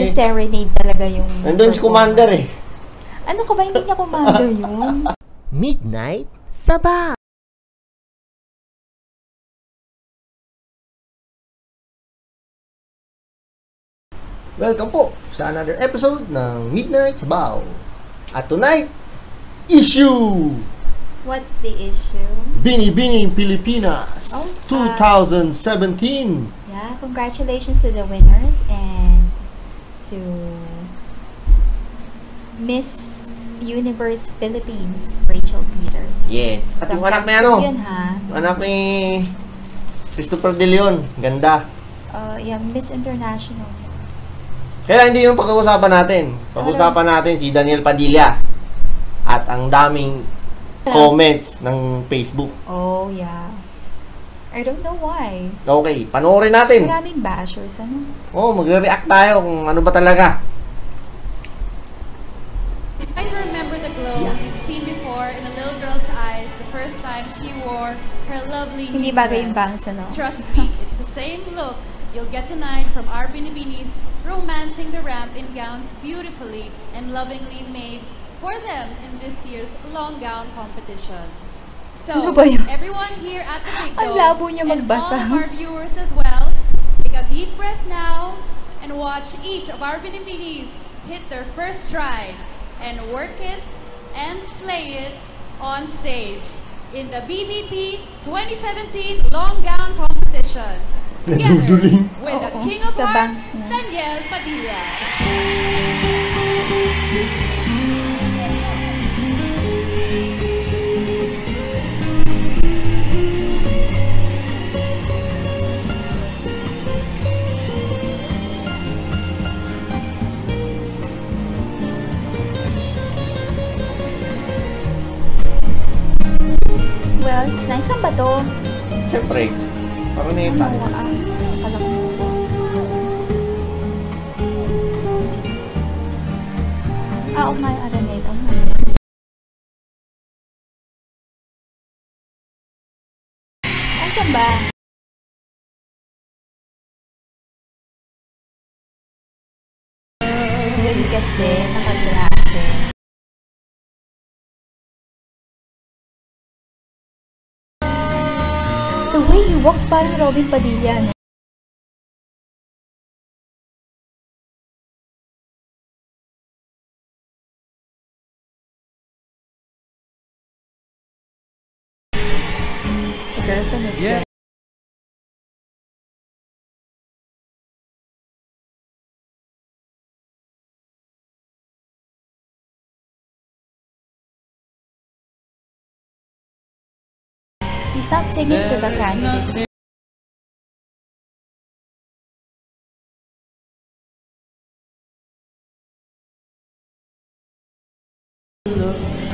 serenade talaga yung... Nandun si Commander eh. Ano ka ba? Hindi niya Commander yun. Midnight Sabaw. Welcome po sa another episode ng Midnight Sabaw. At tonight, issue! What's the issue? Bini Pilipinas 2017. Yeah, congratulations to the winners and to Miss Universe Philippines, Rachel Peters. Yes. At yung anak ni Yun, ha? anak ni Christopher De Leon. Ganda. Yeah, Miss International. Kaya hindi yung pag-uusapan natin. Pag-uusapan natin si Daniel Padilla. At ang daming comments ng Facebook. Oh, yeah. I don't know why. Okay, panoorin natin. Maraming bashers, ano? Oh, magre-react tayo kung ano ba talaga. Try to remember the glow you've seen before in a little girl's eyes the first time she wore her lovely Hindi new bagay yung dress. bangs, ano? Trust me, it's the same look you'll get tonight from our binibinis romancing the ramp in gowns beautifully and lovingly made for them in this year's long gown competition. So, Ano ba yun? everyone here at the Big Ang Dome labo niya and magbasa. all of our viewers as well, take a deep breath now and watch each of our binibinis hit their first stride and work it and slay it on stage in the BBP 2017 Long Gown Competition. Together with the King of Sa Hearts, bangs niya. Daniel Padilla. Well, it's nice. Saan ba to? Siyempre, parang na Ano? Akala ko mo. Oo nga, Araneta. Saan ba? Yun kasi, nakaglase. The way he walks, parang Robin Padilla, no? The girlfriend is Yes. He's not singing to the candidates.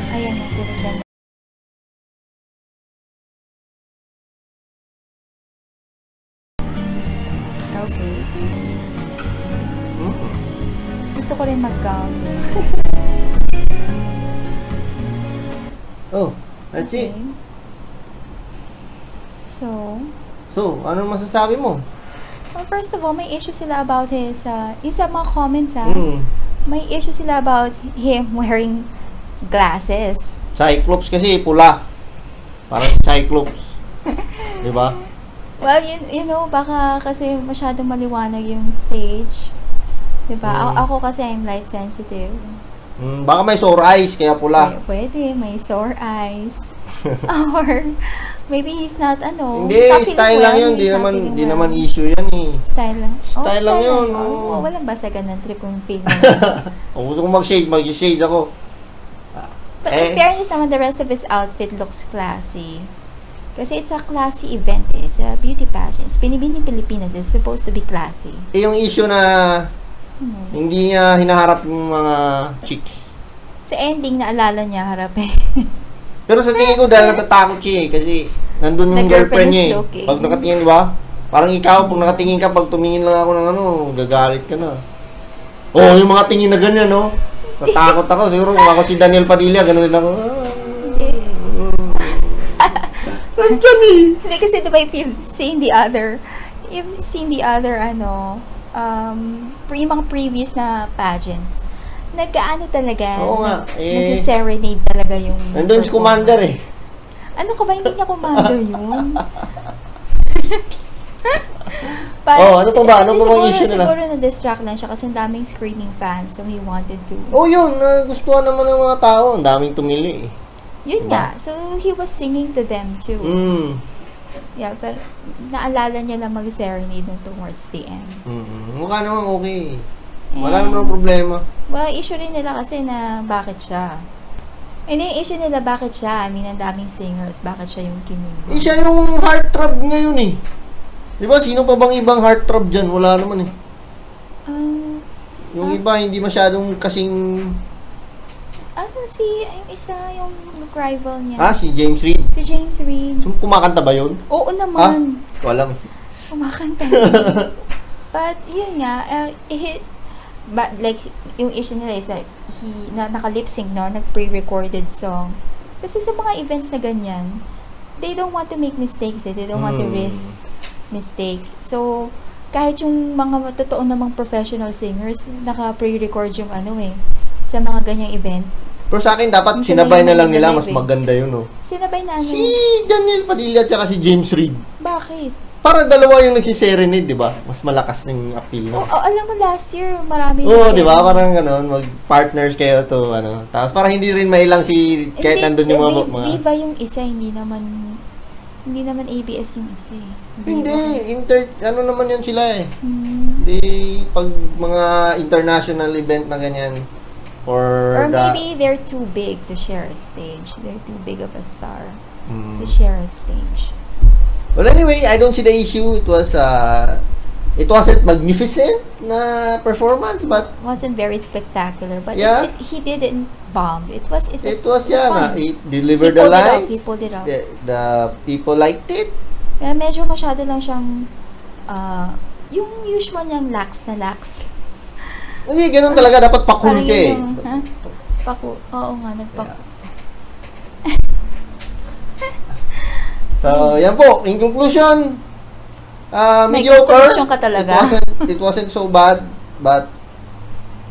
Ayan na, tinignan. Okay. Gusto ko rin mag-gown. Oh, that's it. So, ano masasabi mo? Well, first of all, may issue sila about his, yung sa mga comments, may issue sila about him wearing glasses. Cyclops kasi, pula. Parang si Cyclops. Diba? Well, you know, baka kasi masyadong maliwanag yung stage. Diba? Ako kasi I'm light sensitive. Baka may sore eyes, kaya pula. Pwede, may sore eyes. Or, maybe he's not, Hindi, style lang yun. Di naman issue yan eh. Style lang? Style lang yun. Walang basagan ng trip kung feel Kung gusto ko mag-shades ako. But in fairness naman, the rest of his outfit looks classy. Kasi it's a classy event eh. It's a beauty pageant. Binibining Pilipinas is supposed to be classy. Yung issue na hindi niya hinaharap yung mga chicks. Sa ending, naalala niya harapin. Pero sa tingin ko dahil natatakot siya eh. Kasi nandun yung girlfriend niya eh. looking. Pag nakatingin, di ba? Parang ikaw, pag nakatingin ka, pag tumingin lang ako ng gagalit ka na. Oh, yung mga tingin na ganyan, no? Natakot ako. Siguro kung ako si Daniel Padilla, gano'n din ako. Nandiyan eh. Hindi kasi diba if you've seen the other yung mga previous na pageants, nagkaano talaga, Oo nga, nagsiserenade talaga yung Nandun si Commander eh. Ano ka ba? Hindi niya commander yun. Ano pa ba? Ano pa bang issue nila? Siguro na-distract lang siya kasi ang daming screaming fans, so he wanted to. Yun. Nagustuhan naman ng mga tao. Ang daming tumili eh. Yun nga. So, he was singing to them too. Yeah, pero naalala niya lang mag-serenade nung towards the end. Mukha naman okay. Wala naman problema. Well, issue rin nila kasi na bakit siya. And yung issue nila, bakit siya? I mean, ang daming singers. Bakit siya yung kinuha? Siya yung heartthrob ngayon eh. Di ba? Sino pa bang ibang heartthrob dyan? Wala naman eh. Yung iba, hindi masyadong kasing... yung isa, yung rival niya. Si James Reid. Si James Reid. So, kumakanta ba yun? Oo naman. Ko alam. Kumakanta yun. But, yun nga, like, yung issue nila is that naka-lip-sync, no? Nag-pre-recorded song. Kasi sa mga events na ganyan, they don't want to make mistakes, eh. They don't want to risk mistakes. So, kahit yung mga totoo namang professional singers, naka-pre-record yung sa mga ganyang event. Pero sa akin, dapat Minsan sinabay na na lang yung nila. live Mas maganda yun, no? Sinabay na Si Daniel Padilla at si James Reid. Bakit? Para dalawa yung nagsiserenade, di ba? Mas malakas yung appeal. No? Alam mo, last year, marami di ba? Parang gano'n, mag-partners kayo to, Tapos parang hindi rin mailang kahit nandun yung mga... Viva yung isa, hindi naman ABS yung isa eh. Hindi, naman yan sila eh. Hindi, pag mga international event na ganyan, or maybe they're too big to share a stage. They're too big of a star to share a stage. Well, anyway, I don't see the issue. It wasn't magnificent na performance, but wasn't very spectacular, but yeah, he didn't bomb. It was fun. He People delivered the lines. People did up. The people liked it. Medyo masyado lang siyang yung usual niyang lax. Hindi, ganun talaga. Dapat pakul ka eh. Paku. Oo nga, nagpaku. So, yan po. In conclusion, May mediocre. conclusion ka talaga. It wasn't so bad, but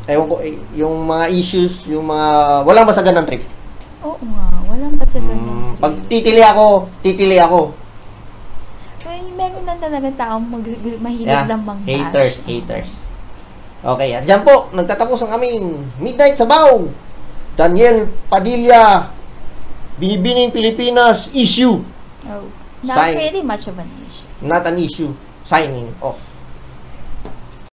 ewan ko, yung mga issues, yung mga walang basagan ng trip. Oo nga, walang basagan ng trip. Pag titili ako. Meron na talaga taong mahilig lang mang-bash. Haters. Okay, at dyan po, nagtatapos ang aming Midnight Sabaw. Daniel Padilla, Binibining Pilipinas issue. Not really much of an issue. Not an issue. Signing off.